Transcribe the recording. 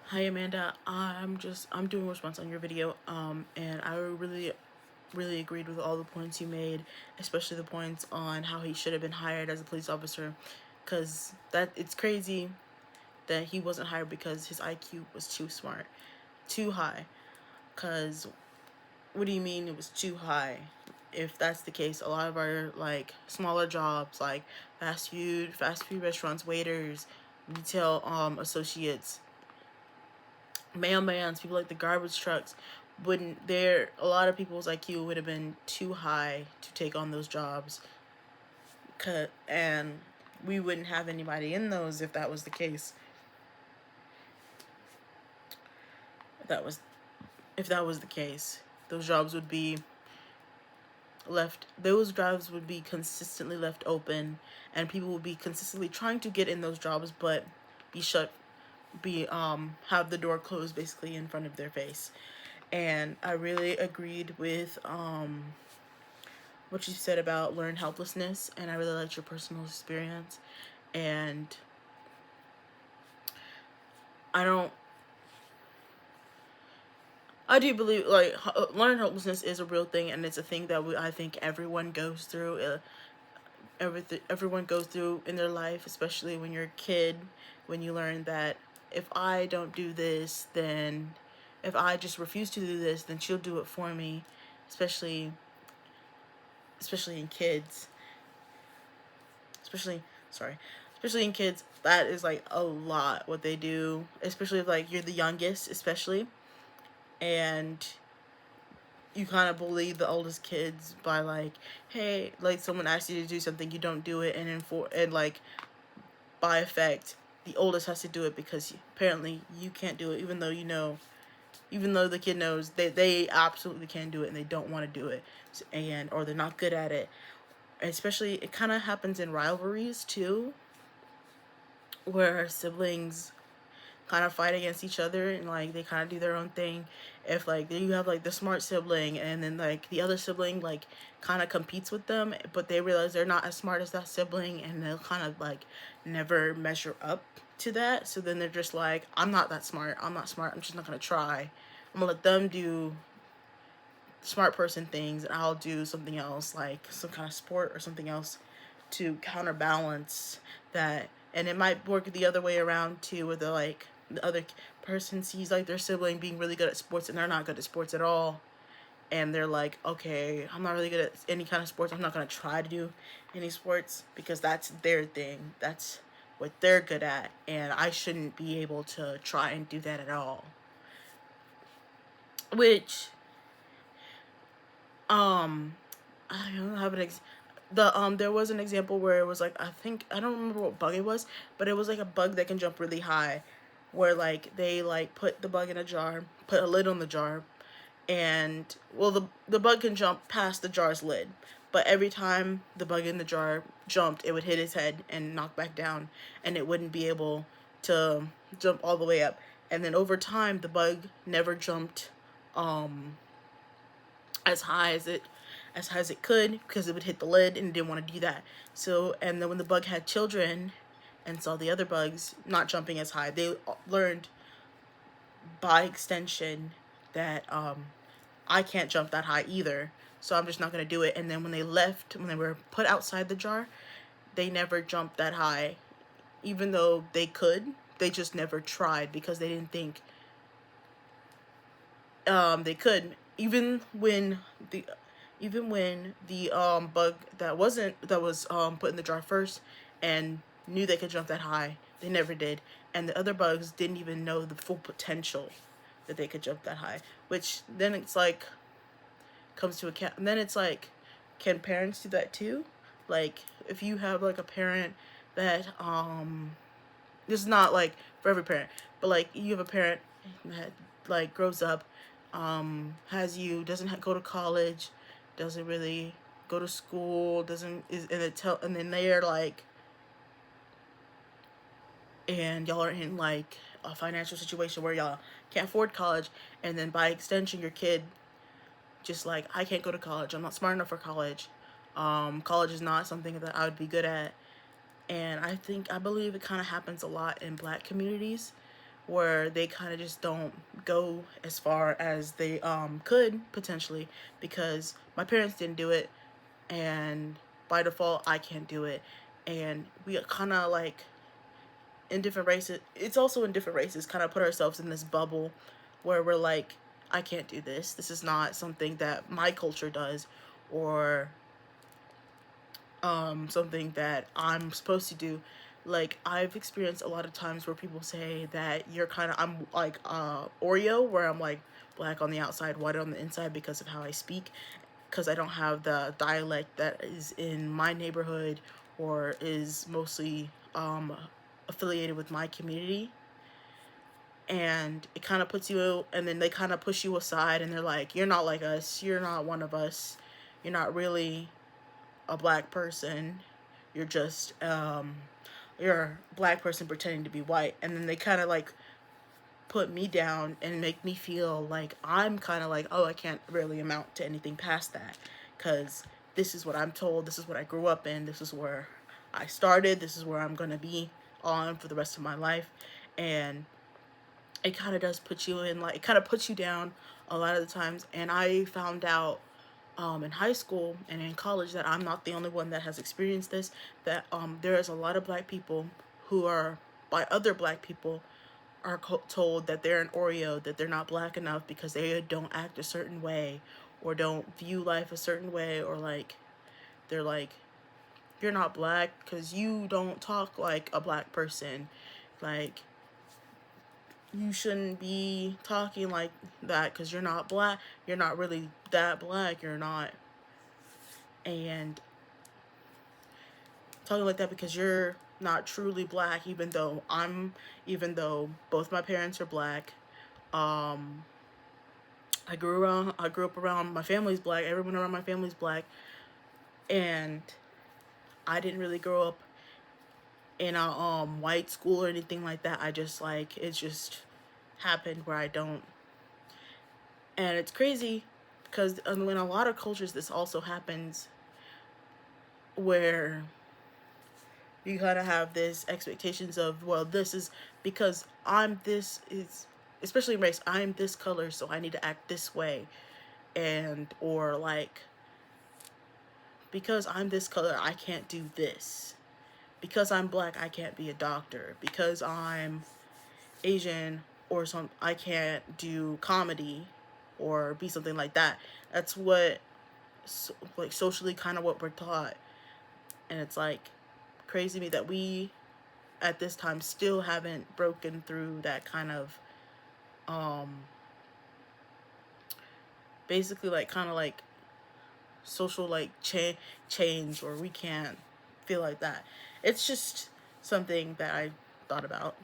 Hi Amanda, I'm doing a response on your video, and I really agreed with all the points you made, especially the points on how he should have been hired as a police officer, because that it's crazy that he wasn't hired because his IQ was too high. Because what do you mean it was too high? If that's the case, a lot of our like smaller jobs, like fast food restaurants, waiters, retail associates, mailmans, people like the garbage trucks, wouldn't there a lot of people's IQ would have been too high to take on those jobs. And we wouldn't have anybody in those if that was the case. If that was if that was the case, those jobs would be those jobs would be consistently left open, and people would be consistently trying to get in those jobs but be shut be have the door closed basically in front of their face. And I really agreed with what you said about learned helplessness, and I really liked your personal experience. And I don't, I do believe like learned helplessness is a real thing, and it's a thing that I think everyone goes through. Everyone goes through in their life, especially when you're a kid, when you learn that if I don't do this, then if I just refuse to do this, then she'll do it for me, especially especially in kids, especially sorry especially in kids. That is like a lot what they do, especially if like you're the youngest, especially, and you kind of believe the oldest kids by like, hey, like someone asks you to do something, you don't do it, and like by effect the oldest has to do it because apparently you can't do it, even though the kid knows that they absolutely can do it and they don't want to do it, and or they're not good at it. Especially it kind of happens in rivalries too, where siblings kind of fight against each other and like they kind of do their own thing. If like you have like the smart sibling and then like the other sibling like kind of competes with them, but they realize they're not as smart as that sibling, and they'll kind of like never measure up to that. So then they're just like, I'm not that smart, I'm not smart, I'm just not gonna try, I'm gonna let them do smart person things and I'll do something else like some kind of sport or something else to counterbalance that. And it might work the other way around too, where the other person sees like their sibling being really good at sports and they're not good at sports at all, and they're like, okay, I'm not really good at any kind of sports, I'm not going to try to do any sports because that's their thing, that's what they're good at, and I shouldn't be able to try and do that at all. Which um I don't have there was an example where it was like, I think I don't remember what bug it was, but it was like a bug that can jump really high, where like they like put the bug in a jar, put a lid on the jar, and well the bug can jump past the jar's lid, but every time the bug in the jar jumped, it would hit his head and knock back down, and it wouldn't be able to jump all the way up. And then over time the bug never jumped um as high as it could, because it would hit the lid and it didn't want to do that. So, and then when the bug had children and saw the other bugs not jumping as high, they learned by extension that I can't jump that high either, so I'm just not going to do it. And then when they were put outside the jar, they never jumped that high, even though they could. They just never tried because they didn't think they could. Even when the bug that was put in the jar first and knew they could jump that high, they never did. And the other bugs didn't even know the full potential that they could jump that high. Which then it's like comes to account. And then it's like, can parents do that too? Like if you have like a parent that this is not like for every parent, but like you have a parent that like grows up, has you, doesn't go to college, doesn't really go to school, doesn't is and it tell and then they're like, and y'all are in like a financial situation where y'all can't afford college, and then by extension your kid just like, I can't go to college, I'm not smart enough for college, college is not something that I would be good at. And I believe it kind of happens a lot in black communities, where they kind of just don't go as far as they could potentially, because my parents didn't do it, and by default I can't do it. And we kind of like, in different races, it's also in different races, kind of put ourselves in this bubble where we're like, I can't do this, this is not something that my culture does, or something that I'm supposed to do. Like, I've experienced a lot of times where people say that you're kind of, I'm like Oreo, where I'm like black on the outside, white on the inside, because of how I speak, because I don't have the dialect that is in my neighborhood or is mostly affiliated with my community. And it kind of puts you, and then they kind of push you aside, and they're like, you're not like us, you're not one of us, you're not really a black person, you're just you're a black person pretending to be white. And then they kind of like put me down and make me feel like I'm kind of like, oh, I can't really amount to anything past that, because this is what I'm told, this is what I grew up in, this is where I started, this is where I'm going to be on for the rest of my life. And it kind of does put you in, like, it kind of puts you down a lot of the times. And I found out in high school and in college that I'm not the only one that has experienced this, that there is a lot of black people who are, by other black people, are told that they're an Oreo, that they're not black enough because they don't act a certain way, or don't view life a certain way, or like, they're like, you're not black because you don't talk like a black person, like, you shouldn't be talking like that because you're not black, you're not really that black, you're not, and talking like that because you're not truly black, even though both my parents are black. um I grew up around, my family's black, everyone around my family's black, and I didn't really grow up in a white school or anything like that. I just, like, it just happened where I don't. And it's crazy because in a lot of cultures this also happens, where you kind of have this expectations of, well, this is because I'm this is, especially in race, I'm this color, so I need to act this way. And, or like, because I'm this color, I can't do this. Because I'm black, I can't be a doctor. Because I'm Asian or some, I can't do comedy or be something like that. That's what, like, socially kind of what we're taught. And it's like crazy to me that we at this time still haven't broken through that kind of um basically, like, kind of like social, like, change, or we can't feel like that. It's just something that I thought about.